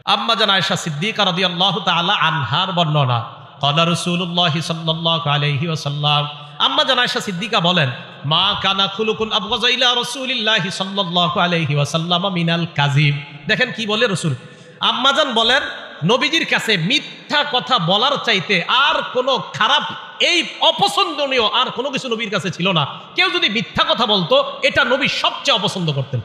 আম্মা জান আয়েশা সিদ্দিকা রাদিয়াল্লাহু তাআলা আনহার বর্ণনা, ক্বালা রাসূলুল্লাহি সাল্লাল্লাহু আলাইহি ওয়াসাল্লাম, আম্মা জান আয়েশা সিদ্দিকা বলেন, মা কানা খুলুকুন আবগাযা ইলা রাসূলিল্লাহি সাল্লাল্লাহু আলাইহি ওয়াসাল্লাম মিনাল কাযিব। দেখেন কি বলে রাসূল। আম্মা জান বলেন, নবীজির কাছে মিথ্যা কথা বলার চাইতে আর কোনো খারাপ, এই অপছন্দনীয় আর কোনো কিছু নবীর কাছে ছিল না। কেউ যদি মিথ্যা কথা বলতো, এটা নবী সবচেয়ে অপছন্দ করতেন।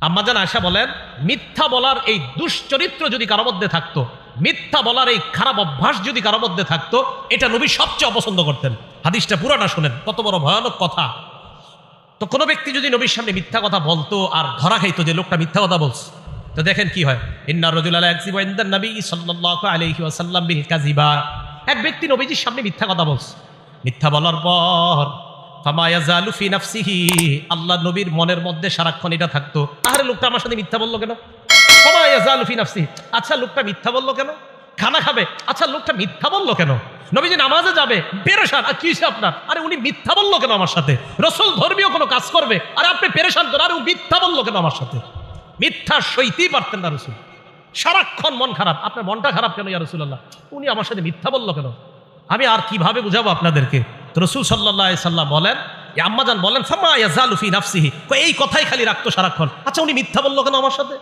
আম্মাজান আয়েশা বলেন, মিথ্যা বলার এই দুশ্চরিত্র যদি কারো মধ্যে থাকতো, মিথ্যা বলার এই খারাপ অভ্যাস যদি কারো মধ্যে থাকতো, এটা নবী সবচেয়ে অপছন্দ করতেন। হাদিসটা পুরাটা শুনেন, কত বড় ভয়ানক কথা। তো কোনো ব্যক্তি যদি নবীর সামনে মিথ্যা কথা বলতো আর ধরা খাইতো যে লোকটা মিথ্যা কথা বলছে, তো দেখেন কি হয়। ইন্না রাজুলা লা ইয়াকযিবু ইনদান নবী সাল্লাল্লাহু আলাইহি ওয়াসাল্লাম বিল কাযিবা। এক ব্যক্তি নবীজির সামনে মিথ্যা কথা বলছে, মিথ্যা বলার পর ফামা ইয়াজালু ফি নাফসিহি, আল্লাহ নবীর মনের মধ্যে সারাক্ষণ এটা থাকতো, আরে লোকটা আমার সাথে মিথ্যা বললো কেন। ফামা ইয়াজালু ফি নাফসিহি, আচ্ছা লোকটা মিথ্যা বললো কেন। খানা খাবে, আচ্ছা লোকটা মিথ্যা বললো কেন। নবীজি নামাজে যাবে, পেরেশান, আর কি আপনার, আরে উনি মিথ্যা বললো কেন আমার সাথে। রাসূল ধর্মীয় কোনো কাজ করবে, আরে আপনি পেরেশান কেন, আরে ও মিথ্যা বললো কেন আমার সাথে। মিথ্যা সইতেই পারতেন না রাসূল। সারাক্ষণ মন খারাপ, আপনার মনটা খারাপ কেন ইয়া রাসূলুল্লাহ, উনি আমার সাথে মিথ্যা বললো কেন। আমি আর কিভাবে বুঝাবো আপনাদেরকে। তো রাসূল সাল্লাল্লাহু আলাইহি সাল্লাম বলেন, আম্মাজান বলেন, ফামা ইয়াজালু ফি নাফসিহি, এই কথাই খালি রাখতো সারাক্ষণ, আচ্ছা উনি মিথ্যা বললো কেন আমার সাথে।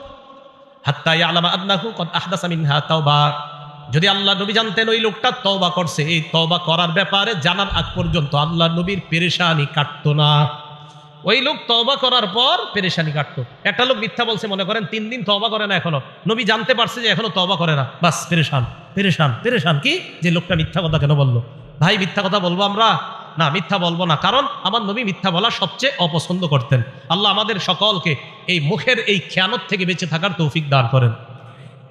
হাত্তা ইয়ালামা আন্নাহু কদ আহদাসা মিনহা তাওবা, যদি আল্লাহ নবী জানতেন ওই লোকটা তওবা করছে, এই তওবা করার ব্যাপারে জানার আগ পর্যন্ত আল্লাহ নবীর পেরেশানি কাটতো না। ওই লোক তওবা করার পর পেরেশানি কাটতো। একটা লোক মিথ্যা বলছে, মনে করেন 3 দিন তওবা করে না, এখনো নবী জানতে পারছে যে এখনো তওবা করে না, বাস পেরেশান পেরেশান পেরেশান। কি যে লোকটা মিথ্যা কথা কেন বললো। ভাই মিথ্যা কথা বলবো আমরা? না, মিথ্যা বলবো না, কারণ আমার নবী মিথ্যা বলা সবচেয়ে অপছন্দ করতেন। আল্লাহ আমাদের সকলকে এই মুখের এই খেয়ানত থেকে বেঁচে থাকার তৌফিক দান করেন।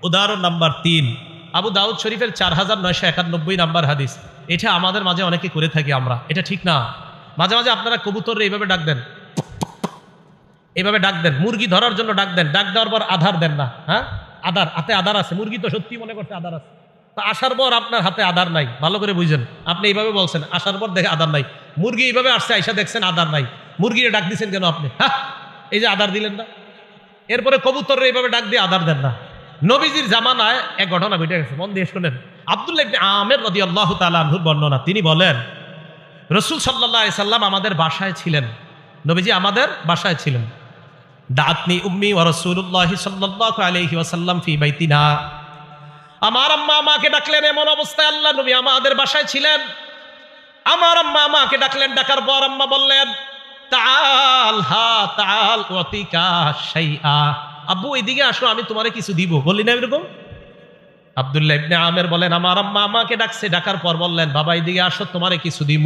উদাহরণ নাম্বার 3, আবু দাউদ শরীফের 4991 নাম্বার হাদিস। এটা আমাদের মাঝে অনেকে করে থাকি আমরা, এটা ঠিক না। মাঝে মাঝে আপনারা কবুতর এইভাবে ডাক দেন, এইভাবে ডাক দেন, মুরগি ধরার জন্য ডাক দেন, ডাক দেওয়ার পর আধার দেন না। হ্যাঁ, আধার, হাতে আধার আছে, মুরগি তো সত্যি মনে করছে আধার আছে, তো আসার পর আপনার হাতে আধার নাই, ভালো করে বুঝেন। আপনি এইভাবে বলছেন, আসার পর দেখে আধার নাই, মুরগি এইভাবে আসছে, আইসা দেখছেন আধার নাই, মুরগিরে ডাক দিচ্ছেন কেন আপনি? হ্যাঁ, এই যে আধার দিলেন না। এরপরে কবুতরে এইভাবে ডাক দিয়ে আধার দেন না। নবীজির জামানায় এক ঘটনা ঘটে গেছে, মন দিয়ে শোনেন। আব্দুল্লাহ ইবনে আমের রাদিয়াল্লাহু তাআলা আনহুর বর্ণনা, তিনি বলেন, রাসূল সাল্লাল্লাহু আলাইহি সাল্লাম আমাদের বাসায় ছিলেন, নবীজি আমাদের বাসায় ছিলেন। দাআতনি উম্মি ওয়া রাসূলুল্লাহি সাল্লাল্লাহু আলাইহি ওয়াসাল্লাম ফি বাইতিনা, আমার আম্মা আমাকে ডাকলেন। এমন অবস্থায় আল্লাহ নবী আমাদের বাসায় ছিলেন। আমার আম্মা আমাকে ডাকলেন, ডাকার পর আম্মা বললেন, তাআল হা তাআল উতিকা শাইআ, আব্বু এদিকে আসো, আমি তোমারে কিছু দিব। বললি না এরকম? আব্দুল্লাহ ইবনে আমের বলেন, আমার আম্মা আমাকে ডাকছে, ডাকার পর বললেন, বাবা এদিকে আসো, তোমারে কিছু দিব।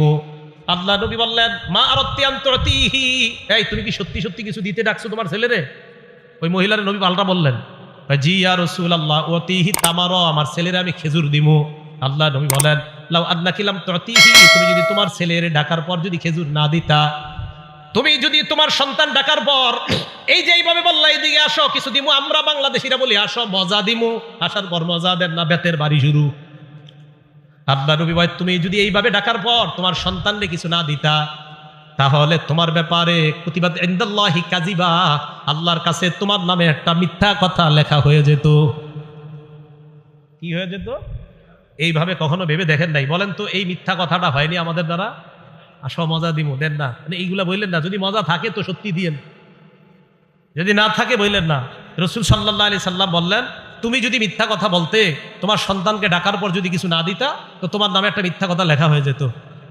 আল্লাহ নবী বললেন, মা আরাদতি আন তুতিহি, এই তুমি কি সত্যি সত্যি কিছু দিতে ডাকছো তোমার ছেলেরে? ওই মহিলার নবী পাল্টা বললেন, জি ইয়া রাসূলুল্লাহ উতিহি তামারা, আমার ছেলেরে আমি খেজুর দিব। আল্লাহ নবী বলেন, লাউ আন্নাকি লাম তুতিহি, তুমি যদি তোমার ছেলেরে ডাকার পর যদি খেজুর না দিতা, তুমি যদি তোমার সন্তান ডাকার পর এই যে এইভাবে বললা, এদিকে আসো কিছু দিমু, আমরা বাংলাদেশিরা বলি আসো মজা দিমু, আসার পর মজা দেন না, বেতের বাড়ি শুরু। আল্লাহ নবী বলেন, তুমি যদি এইভাবে ডাকার পর তোমার সন্তানকে কিছু না দিতা, তাহলে তোমার ব্যাপারে কুতিবাত ইনদাল্লাহি কাযিবা, আল্লাহর কাছে তোমার নামে একটা মিথ্যা কথা লেখা হয়ে যেত। কি হয়ে যেত? এইভাবে কখনো ভেবে দেখেন নাই? বলেন তো, এই মিথ্যা কথাটা হয়নি আমাদের দ্বারা? আসো মজা দিমু, দেন না, মানে এইগুলা বললেন না। যদি মজা থাকে তো সত্যি দিয়েন, যদি না থাকে বললেন না। রাসূল সাল্লাল্লাহু আলাইহি সাল্লাম বললেন, তুমি যদি মিথ্যা কথা বলতে, তোমার সন্তানকে ডাকার পর যদি কিছু না দিতা, তো তোমার নামে একটা মিথ্যা কথা লেখা হয়ে যেত।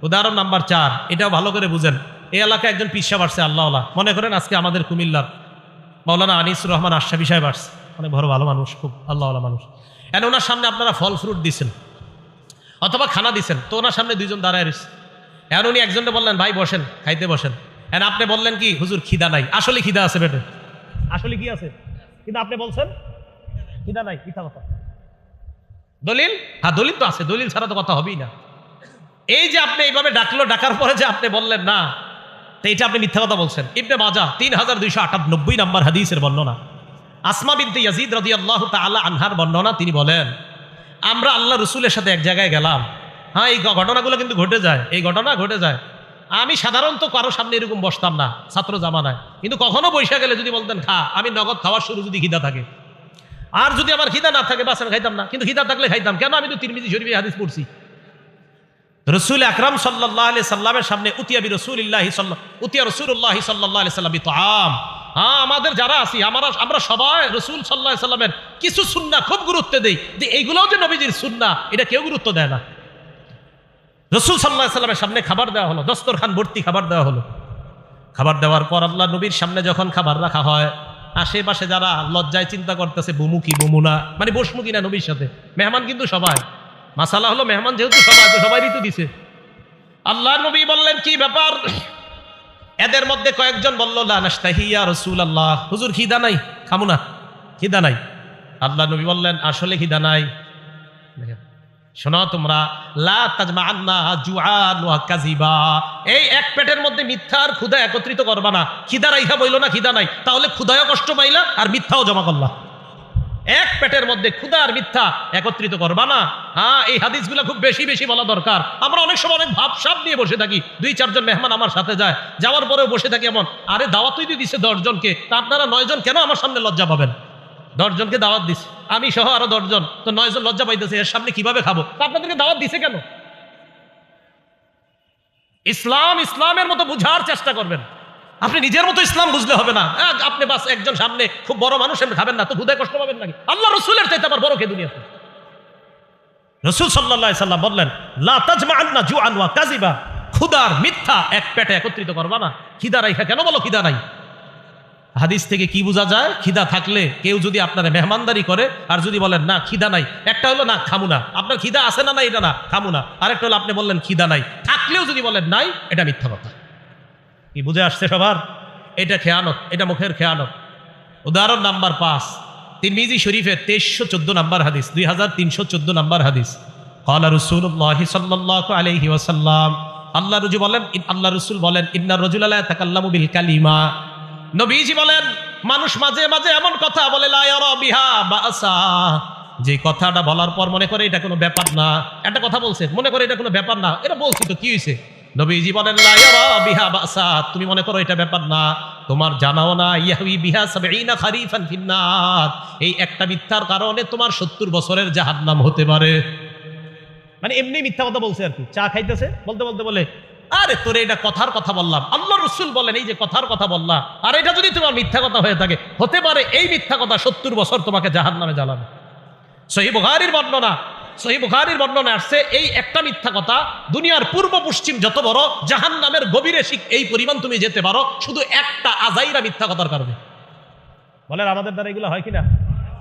উদাহরণ নাম্বার 4, এটাও ভালো করে বুঝেন। এই এলাকায় একজন পীর সাহেব আসছে, আল্লাহওয়ালা, মনে করেন আজকে আমাদের কুমিল্লার মাওলানা আনিসুর রহমান আশরাফি সাহেব আসছে, অনেক বড় ভালো মানুষ, খুব আল্লাহওয়ালা মানুষ। এন ওনার সামনে আপনারা ফল ফ্রুট দিচ্ছেন অথবা খানা দিচ্ছেন, তো ওনার সামনে 2 জন দাঁড়ায় রয়েছে। এখন উনি একজনকে বললেন, ভাই বসেন, খাইতে বসেন। এখন আপনি বললেন কি, হুজুর খিদা নাই। আসলে খিদা আছে পেটে, আসলে কি আছে, কিন্তু আপনি বলছেন খিদা নাই, মিথ্যা কথা। দলিল? হ্যাঁ দলিল তো আছে, দলিল ছাড়া তো কথা হবেই না। এই যে আপনি এইভাবে ডাকলো, ডাকার পরে যে আপনি বললেন না, তো এটা আপনি মিথ্যা কথা বলছেন। ইবনে মাজাহ 3298 নাম্বার হাদিসের বর্ণনা, আসমা বিনতে ইয়াজিদ রাদিয়াল্লাহু তাআলা আনহার বর্ণনা, তিনি বলেন, আমরা আল্লাহ রসুলের সাথে এক জায়গায় গেলাম। হ্যাঁ, এই ঘটনাগুলো কিন্তু ঘটে যায়, এই ঘটনা ঘটে যায়। আমি সাধারণত কারো সামনে এরকম বসতাম না ছাত্র জামানায়, কিন্তু কখনো বৈশা গেলে যদি বলতেন খা, আমি নগদ খাওয়ার শুরু যদি খিদা থাকে, আর যদি আমার খিদা না থাকে বাস আমি খাইতাম না, কিন্তু খিদা থাকলে খাইতাম। কেন? আমি তো তিরমিজি শরীফে হাদিস পড়ছি। রসুল আকরাম সাল্লাল্লাহু আলাইহি সাল্লামের সামনে উতিয়া রাসূলুল্লাহ সাল্লাল্লাহু আলাইহি সাল্লাম বিতআম। হ্যাঁ, আমাদের যারা আছি আমরা সবাই রসুল সাল্লাল্লাহু আলাইহি সাল্লামের কিছু সুন্নাহ খুব গুরুত্ব দেই, যে এইগুলোও যে নবীজির সুন্নাহ এটা কেউ গুরুত্ব দেয় না। রসুল সাল্লাল্লাহু আলাইহি সাল্লামের সামনে খাবার দেওয়া হলো, দস্তরখান ভর্তি খাবার দেওয়া হলো। খাবার দেওয়ার পর আল্লাহ নবীর সামনে যখন খাবার রাখা হয়, আশেপাশে যারা লজ্জায় চিন্তা করতেছে বমু কি বমু না, মানে বসমু কিনা নবীর সাথে। মেহমান কিন্তু সবাই, মাসালা হলো মেহমান যেহেতু সবাই, তো সবাই ঋতু দিছে। আল্লাহ নবী বললেন কি ব্যাপার? এদের মধ্যে কয়েকজন বলল লা নাশতাহি ইয়া রাসূলুল্লাহ, হুজুর খিদা নাই, খামু না, খিদা নাই। আল্লাহ নবী বললেন আসলে খিদা নাই। শোনো তোমরা, লা তাজমাআন্না জুআন ওয়া কাযিবা, এই এক পেটের মধ্যে মিথ্যা আর ক্ষুধা একত্রিত করবা না। খিদা রাইখা বইলো না খিদা নাই, তাহলে ক্ষুধায়ও কষ্ট পাইলা আর মিথ্যাও জমা করলা। এক পেটের মধ্যে ক্ষুধা আর মিথ্যা একত্রিত করবা না। হ্যাঁ, এই হাদিসগুলো খুব বেশি বেশি বলা দরকার। আমরা অনেক সময় অনেক ভাবসাব নিয়ে বসে থাকি, 2-4 জন মেহমান আমার সাথে যায়, যাওয়ার পরেও বসে থাকি এমন, আরে দাওয়াতই দিয়ে দিছে 10 জনকে, তা আপনারা 9 জন কেন আমার সামনে লজ্জা পাবেন? 10 জনকে দাওয়াত দিছে, আমি সহ আরো 10 জন, তো 9 জন লজ্জা পাইতেছে, এর সামনে কিভাবে খাবো? তা আপনাদেরকে দাওয়াত দিছে কেন? ইসলামের মতো বুঝার চেষ্টা করবেন। আপনি নিজের মতো ইসলাম বুঝলে হবে না। আপনি বাস একজন সামনে খুব বড় মানুষ এমনি খাবেন না, তো ক্ষুধায় কষ্ট পাবেন নাকি? আল্লাহ রসুলের চাইতে আবার বড় কে দুনিয়াতে? রসুল সাল্লাল্লাহু আলাইহি সাল্লাম বললেন লা তাজমাআন্না জুআন ওয়া কাযিবা, ক্ষুধার মিথ্যা এক পেটে একত্রিত করবা না। খিদা রাইখা কেন বলো খিদা নাই? হাদিস থেকে কি বোঝা যায়? খিদা থাকলে কেউ যদি আপনারা মেহমানদারি করে আর যদি বলেন না খিদা নাই, একটা হলো না খামু না, আপনার খিদা আছে না, এটা না খামু না, আরেকটা হলো আপনি বললেন খিদা নাই, থাকলেও যদি বলেন নাই, এটা মিথ্যা কথা। কি বুঝে আসছে সবার? এটা খেয়ানত, এটা মুখের খেয়ানত। উদাহরণ নাম্বার 5, তিরমিজি শরীফের 2314 নাম্বার হাদিস, 2314 নাম্বার হাদিস। ক্বালা রাসূলুল্লাহ সাল্লাল্লাহু আলাইহি ওয়াসাল্লাম, আল্লাহ রাসূল বলেন ইন্নার রাজুলা লা ইয়াতাকাল্লামু বিল কালিমা, নবীজি বলেন মানুষ মাঝে মাঝে এমন কথা বলে লা ইয়ারা বিহা বাসা, যে কথাটা বলার পর মনে করে এটা কোনো ব্যাপার না। একটা কথা বলছে, মনে করে এটা কোনো ব্যাপার না, এটা বলছি তো কি হয়েছে? নবীজি বলেন লা ইয়ারা বিহা বাসা, তুমি মনে করো এটা ব্যাপার না, তোমার জানাও না ইয়াহবি বিহা 70 খারিফান ফিন্নার, এই একটা মিথ্যার কারণে তোমার 70 বছরের জাহান্নাম হতে পারে। মানে এমনি মিথ্যা কথা বলছে আর কি। চা খাইতেছে, বলতে বলতে বলে আরে তোরে এটা কথার কথা বললাম, আল্লাহ রসুল বলেন এই যে কথার কথা বললাম, আর এটা যদি তোমার মিথ্যা কথা হয়ে থাকে, হতে পারে এই মিথ্যা কথা 70 বছর তোমাকে জাহান্নামে জ্বালাবে। সহিহ বুখারীর বর্ণনা আসছে এই একটা মিথ্যা কথা দুনিয়ার পূর্ব পশ্চিম যত বড় জাহান্নামের গভীরে এই পরিমাণ তুমি যেতে পারো, শুধু একটা আজাইরা মিথ্যা কথার কারণে। বলেন আমাদের দ্বারা এগুলো হয় কিনা?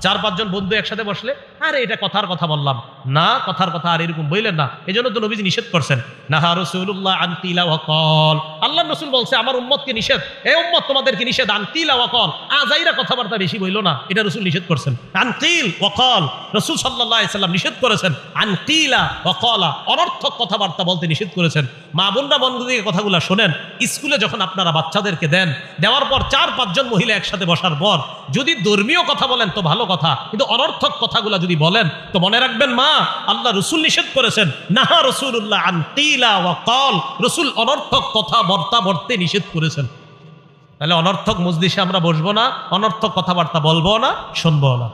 4-5 জন বন্ধু একসাথে বসলে আরে এটা কথার কথা বললাম না, কথার কথা আর এরকম বললেন না। এই জন্য তো নবীজি নিষেধ করছেন, নাহা রাসূলুল্লাহ আন কিলা ওয়া ক্বাল, আল্লাহ রাসূল বলছে আমার উম্মতকে নিষেধ, এই উম্মত তোমাদেরকে নিষেধ, আন কিলা ওয়া ক্বাল, আজাইরা কথাবার্তা বেশি বইলো না, এটা রাসূল নিষেধ করছেন। আন কিল ওয়া ক্বাল, রাসূল সাল্লাল্লাহু আলাইহি সাল্লাম নিষেধ করেছেন আন কিলা ওয়া ক্বালা, অনর্থক কথাবার্তা বলতে নিষেধ করেছেন। মা বোনরা বন্ধু দিকে কথাগুলো শোনেন, স্কুলে যখন আপনারা বাচ্চাদেরকে দেন, দেওয়ার পর 4-5 জন মহিলা একসাথে বসার পর যদি ধর্মীয় কথা বলেন তো ভালো কথা, কিন্তু অনর্থক কথাগুলো যদি বলেন তো মনে রাখবেন মা, আল্লাহ রসুল নিষেধ করেছেন, নাহা রাসূলুল্লাহ আন কিলা ওয়া ক্বাল, রসুল অনর্থক কথা বলতে নিষেধ করেছেন। তাহলে অনর্থক মজলিসে আমরা বসবো না, অনর্থক কথাবার্তা বলবো না, শুনবো না।